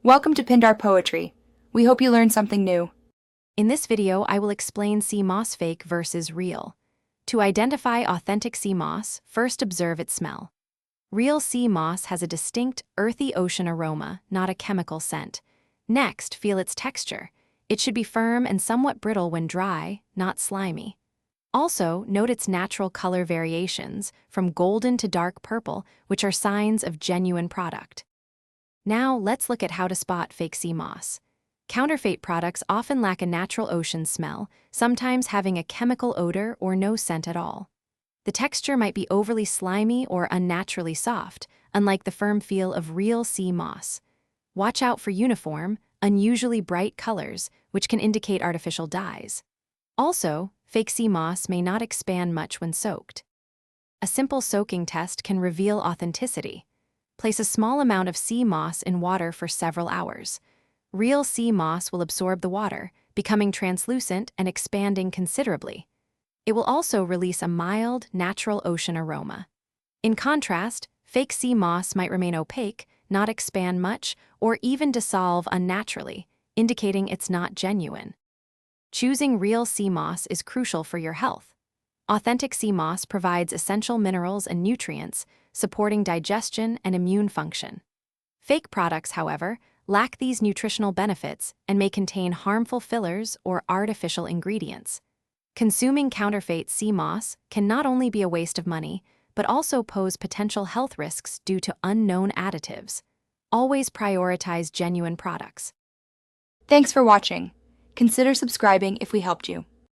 Welcome to Pindar Poetry. We hope you learned something new. In this video, I will explain sea moss fake versus real. To identify authentic sea moss, first observe its smell. Real sea moss has a distinct, earthy ocean aroma, not a chemical scent. Next, feel its texture. It should be firm and somewhat brittle when dry, not slimy. Also, note its natural color variations, from golden to dark purple, which are signs of genuine product. Now, let's look at how to spot fake sea moss. Counterfeit products often lack a natural ocean smell, sometimes having a chemical odor or no scent at all. The texture might be overly slimy or unnaturally soft, unlike the firm feel of real sea moss. Watch out for uniform, unusually bright colors, which can indicate artificial dyes. Also, fake sea moss may not expand much when soaked. A simple soaking test can reveal authenticity. Place a small amount of sea moss in water for several hours. Real sea moss will absorb the water, becoming translucent and expanding considerably. It will also release a mild, natural ocean aroma. In contrast, fake sea moss might remain opaque, not expand much, or even dissolve unnaturally, indicating it's not genuine. Choosing real sea moss is crucial for your health. Authentic sea moss provides essential minerals and nutrients, supporting digestion and immune function. Fake products, however, lack these nutritional benefits and may contain harmful fillers or artificial ingredients. Consuming counterfeit sea moss can not only be a waste of money, but also pose potential health risks due to unknown additives. Always prioritize genuine products. Thanks for watching. Consider subscribing if we helped you.